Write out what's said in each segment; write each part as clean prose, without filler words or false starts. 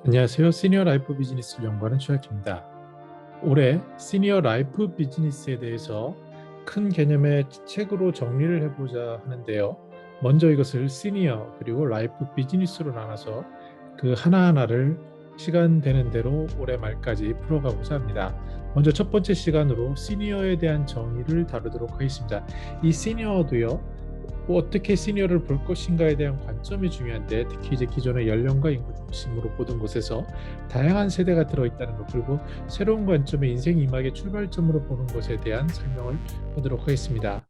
안녕하세요. 시니어 라이프 비즈니스를 연구하는 최학입니다. 올해 시니어 라이프 비즈니스에 대해서 큰 개념의 책으로 정리를 해보자 하는데요. 먼저 이것을 시니어 그리고 라이프 비즈니스로 나눠서 그 하나하나를 시간 되는 대로 올해 말까지 풀어가고자 합니다. 먼저 첫 번째 시간으로 시니어에 대한 정의를 다루도록 하겠습니다. 이 시니어도요. 어떻게 시니어를 볼 것인가에 대한 관점이 중요한데, 특히 이제 기존의 연령과 인구 중심으로 보던 곳에서 다양한 세대가 들어있다는 것, 그리고 새로운 관점의 인생 이막의 출발점으로 보는 것에 대한 설명을 하도록 하겠습니다.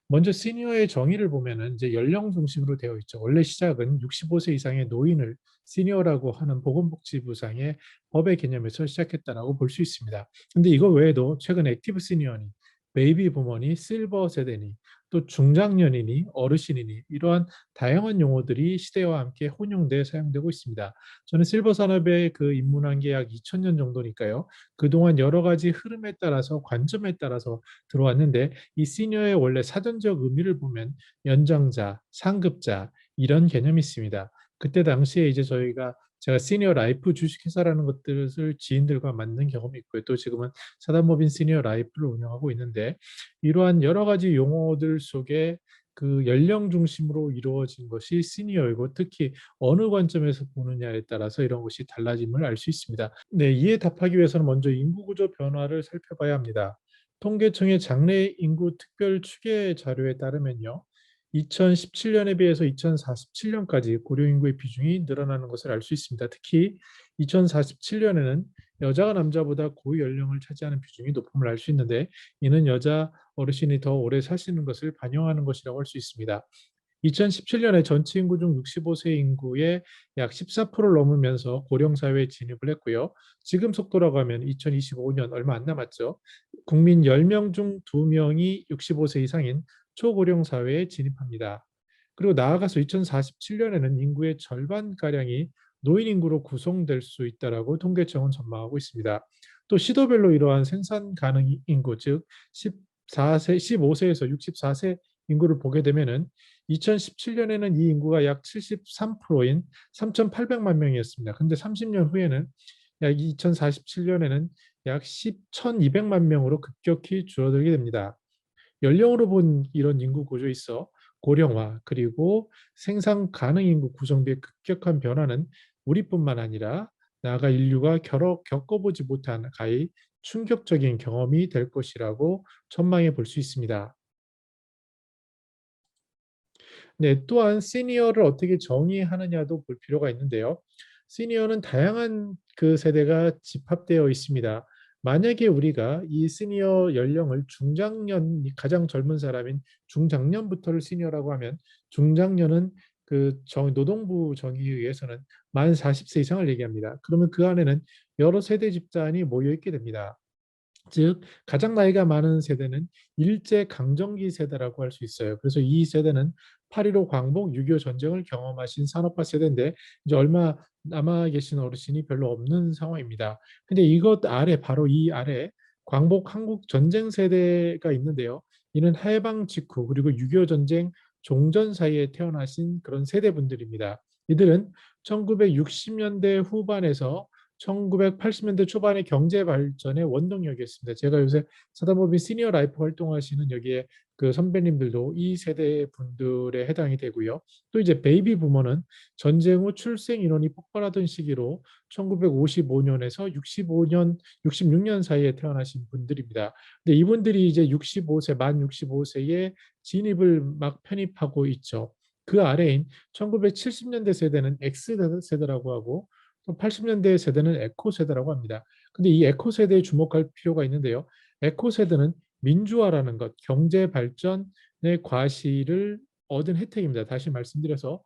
먼저 시니어의 정의를 보면은 이제 연령 중심으로 되어 있죠. 원래 시작은 65세 이상의 노인을 시니어라고 하는 보건복지부상의 법의 개념에서 시작했다라고 볼 수 있습니다. 근데 이거 외에도 최근 액티브 시니어니, 베이비 부머니, 실버 세대니, 또 중장년이니 어르신이니 이러한 다양한 용어들이 시대와 함께 혼용돼 사용되고 있습니다. 저는 실버 산업에 입문한 게 약 2000년 정도니까요. 그동안 여러 가지 흐름에 따라서 관점에 따라서 들어왔는데, 이 시니어의 원래 사전적 의미를 보면 연장자, 상급자 이런 개념이 있습니다. 그때 당시에 이제 제가 시니어 라이프 주식회사라는 것들을 지인들과 만든 경험이 있고요. 또 지금은 사단법인 시니어 라이프를 운영하고 있는데, 이러한 여러 가지 용어들 속에 그 연령 중심으로 이루어진 것이 시니어이고, 특히 어느 관점에서 보느냐에 따라서 이런 것이 달라짐을 알 수 있습니다. 네, 이에 답하기 위해서는 먼저 인구 구조 변화를 살펴봐야 합니다. 통계청의 장래 인구 특별 추계 자료에 따르면요. 2017년에 비해서 2047년까지 고령 인구의 비중이 늘어나는 것을 알 수 있습니다. 특히 2047년에는 여자가 남자보다 고위 연령을 차지하는 비중이 높음을 알 수 있는데, 이는 여자 어르신이 더 오래 사시는 것을 반영하는 것이라고 할 수 있습니다. 2017년에 전체 인구 중 65세 인구의 약 14%를 넘으면서 고령 사회에 진입을 했고요. 지금 속도라고 하면 2025년 얼마 안 남았죠. 국민 10명 중 2명이 65세 이상인 초고령 사회에 진입합니다. 그리고 나아가서 2047년에는 인구의 절반가량이 노인 인구로 구성될 수 있다라고 통계청은 전망하고 있습니다. 또 시도별로 이러한 생산 가능 인구, 즉 14세, 15세에서 64세 인구를 보게 되면은 2017년에는 이 인구가 약 73%인 3,800만 명이었습니다. 근데 30년 후에는 약 2047년에는 약 1,200만 명으로 급격히 줄어들게 됩니다. 연령으로 본 이런 인구 구조에 있어 고령화 그리고 생산 가능 인구 구성비의 급격한 변화는 우리뿐만 아니라 나아가 인류가 겪어보지 못한 가히 충격적인 경험이 될 것이라고 전망해 볼 수 있습니다. 네, 또한 시니어를 어떻게 정의하느냐도 볼 필요가 있는데요. 시니어는 다양한 세대가 집합되어 있습니다. 만약에 우리가 이 시니어 연령을 중장년, 가장 젊은 사람인 중장년부터를 시니어라고 하면, 중장년은 노동부 정의에 의해서는 만 40세 이상을 얘기합니다. 그러면 그 안에는 여러 세대 집단이 모여 있게 됩니다. 즉 가장 나이가 많은 세대는 일제 강점기 세대라고 할 수 있어요. 그래서 이 세대는 8.15 광복, 6.25 전쟁을 경험하신 산업화 세대인데, 이제 얼마 남아 계신 어르신이 별로 없는 상황입니다. 근데 이것 아래, 바로 이 아래 광복 한국 전쟁 세대가 있는데요. 이는 해방 직후 그리고 6.25 전쟁 종전 사이에 태어나신 그런 세대분들입니다. 이들은 1960년대 후반에서 1980년대 초반의 경제 발전의 원동력이었습니다. 제가 요새 사단법인 시니어 라이프 활동하시는 여기에 선배님들도 이 세대 분들에 해당이 되고요. 또 이제 베이비 부머는 전쟁 후 출생 인원이 폭발하던 시기로 1955년에서 65년, 66년 사이에 태어나신 분들입니다. 근데 이분들이 이제 65세, 만 65세에 진입을 막 편입하고 있죠. 그 아래인 1970년대 세대는 X세대라고 하고, 또 80년대 세대는 에코 세대라고 합니다. 근데 이 에코 세대에 주목할 필요가 있는데요. 에코 세대는 민주화라는 것, 경제 발전의 과실을 얻은 혜택입니다. 다시 말씀드려서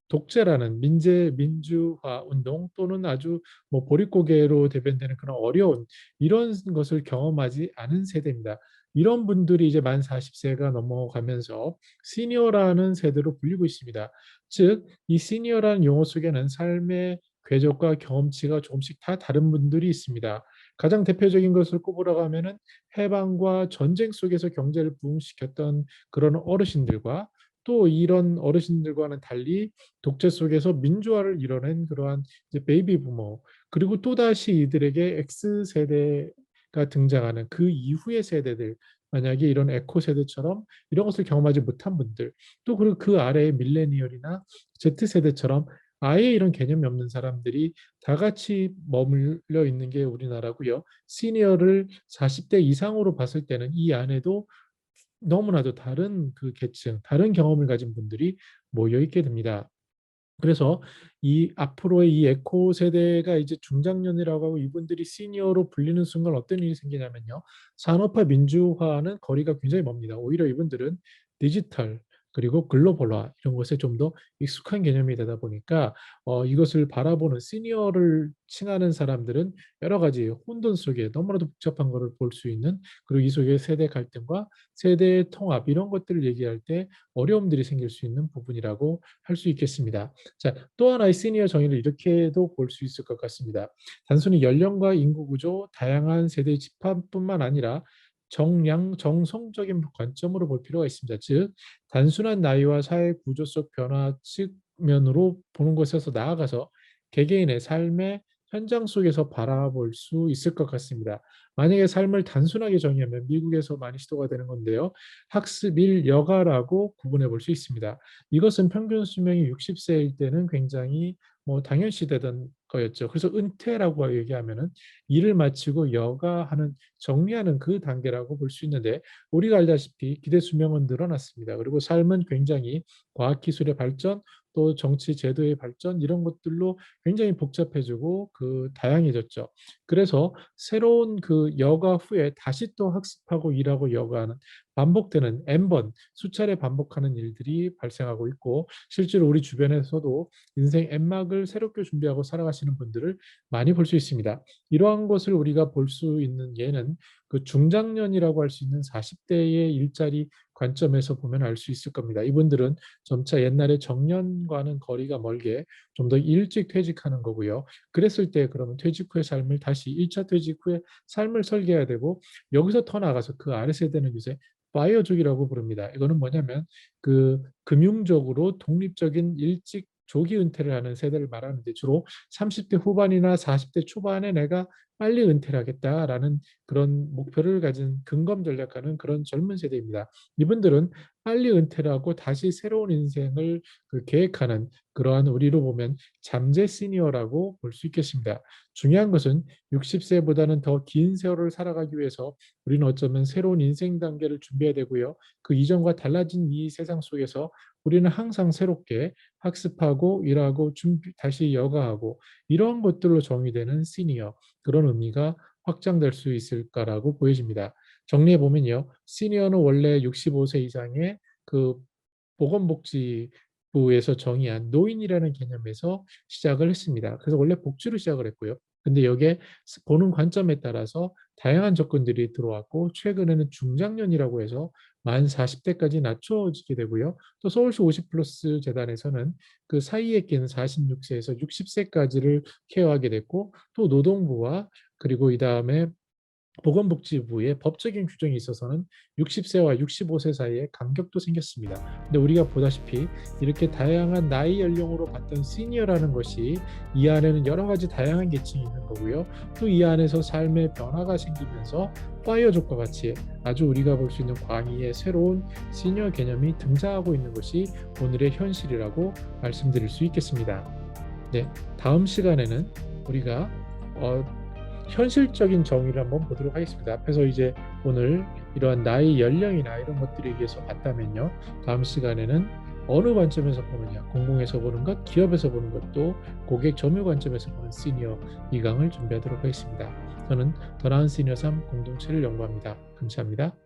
독재라는 민주화 운동, 또는 아주 보릿고개로 대변되는 그런 어려운 이런 것을 경험하지 않은 세대입니다. 이런 분들이 이제 만 40세가 넘어가면서 시니어라는 세대로 불리고 있습니다. 즉, 이 시니어라는 용어 속에는 삶의 궤적과 경험치가 조금씩 다 다른 분들이 있습니다. 가장 대표적인 것을 꼽으라고 하면은 해방과 전쟁 속에서 경제를 부흥시켰던 그런 어르신들과, 또 이런 어르신들과는 달리 독재 속에서 민주화를 이뤄낸 그러한 이제 베이비 부모, 그리고 또다시 이들에게 X세대가 등장하는 그 이후의 세대들, 만약에 이런 에코 세대처럼 이런 것을 경험하지 못한 분들, 또 그리고 그 아래의 밀레니얼이나 Z세대처럼 아예 이런 개념이 없는 사람들이 다 같이 머물러 있는 게 우리나라고요. 시니어를 40대 이상으로 봤을 때는 이 안에도 너무나도 다른 그 계층, 다른 경험을 가진 분들이 모여 있게 됩니다. 그래서 이 앞으로의 이 에코 세대가 이제 중장년이라고 하고 이분들이 시니어로 불리는 순간 어떤 일이 생기냐면요. 산업화 민주화는 거리가 굉장히 멉니다. 오히려 이분들은 디지털 그리고 글로벌화 이런 것에 좀 더 익숙한 개념이 되다 보니까 이것을 바라보는 시니어를 칭하는 사람들은 여러 가지 혼돈 속에 너무나도 복잡한 것을 볼 수 있는, 그리고 이 속에 세대 갈등과 세대 통합 이런 것들을 얘기할 때 어려움들이 생길 수 있는 부분이라고 할 수 있겠습니다. 자, 또 하나의 시니어 정의를 이렇게도 볼 수 있을 것 같습니다. 단순히 연령과 인구 구조, 다양한 세대 집합뿐만 아니라 정량, 정성적인 관점으로 볼 필요가 있습니다. 즉, 단순한 나이와 사회 구조 속 변화 측면으로 보는 것에서 나아가서 개개인의 삶의 현장 속에서 바라볼 수 있을 것 같습니다. 만약에 삶을 단순하게 정의하면 미국에서 많이 시도가 되는 건데요. 학습일 여가라고 구분해 볼 수 있습니다. 이것은 평균 수명이 60세일 때는 굉장히 당연시되던 거였죠. 그래서 은퇴라고 얘기하면은 일을 마치고 여가하는 정리하는 그 단계라고 볼 수 있는데, 우리가 알다시피 기대 수명은 늘어났습니다. 그리고 삶은 굉장히 과학기술의 발전, 또 정치 제도의 발전 이런 것들로 굉장히 복잡해지고 그 다양해졌죠. 그래서 새로운 그 여가 후에 다시 또 학습하고 일하고 여가하는 반복되는 N번 수차례 반복하는 일들이 발생하고 있고, 실제로 우리 주변에서도 인생 N막을 새롭게 준비하고 살아가시는 분들을 많이 볼 수 있습니다. 이러한 것을 우리가 볼 수 있는 예는 그 중장년이라고 할 수 있는 40대의 일자리 관점에서 보면 알 수 있을 겁니다. 이분들은 점차 옛날에 정년과는 거리가 멀게 좀 더 일찍 퇴직하는 거고요. 그랬을 때 그러면 퇴직 후의 삶을 다시 1차 퇴직 후에 삶을 설계해야 되고, 여기서 더 나가서 그 아래 세대는 요새 파이어족이라고 부릅니다. 이거는 뭐냐면 그 금융적으로 독립적인 일찍 조기 은퇴를 하는 세대를 말하는데, 주로 30대 후반이나 40대 초반에 내가 빨리 은퇴를 하겠다라는 그런 목표를 가진 근검 전략하는 그런 젊은 세대입니다. 이분들은 빨리 은퇴를 하고 다시 새로운 인생을 그 계획하는 그러한, 우리로 보면 잠재 시니어라고 볼 수 있겠습니다. 중요한 것은 60세보다는 더 긴 세월을 살아가기 위해서 우리는 어쩌면 새로운 인생 단계를 준비해야 되고요. 그 이전과 달라진 이 세상 속에서 우리는 항상 새롭게 학습하고 일하고 다시 여가하고 이런 것들로 정의되는 시니어, 그런 의미가 확장될 수 있을까라고 보여집니다. 정리해 보면요, 시니어는 원래 65세 이상의 그 보건복지부에서 정의한 노인이라는 개념에서 시작을 했습니다. 그래서 원래 복지로 시작을 했고요. 근데 여기에 보는 관점에 따라서 다양한 접근들이 들어왔고, 최근에는 중장년이라고 해서 만 40대까지 낮춰지게 되고요. 또 서울시 50플러스 재단에서는 그 사이에 낀 46세에서 60세까지를 케어하게 됐고, 또 노동부와 그리고 이 다음에 보건복지부의 법적인 규정이 있어서는 60세와 65세 사이에 간격도 생겼습니다. 근데 우리가 보다시피 이렇게 다양한 나이 연령으로 봤던 시니어라는 것이 이 안에는 여러 가지 다양한 계층이 있는 거고요. 또 이 안에서 삶의 변화가 생기면서 파이어족과 같이 아주 우리가 볼 수 있는 광의의 새로운 시니어 개념이 등장하고 있는 것이 오늘의 현실이라고 말씀드릴 수 있겠습니다. 네, 다음 시간에는 우리가 현실적인 정의를 한번 보도록 하겠습니다. 앞에서 이제 오늘 이러한 나이, 연령이나 이런 것들에 의해서 봤다면요, 다음 시간에는 어느 관점에서 보느냐, 공공에서 보는 것, 기업에서 보는 것도 고객 점유 관점에서 보는 시니어 2강을 준비하도록 하겠습니다. 저는 더 나은 시니어 삶 공동체를 연구합니다. 감사합니다.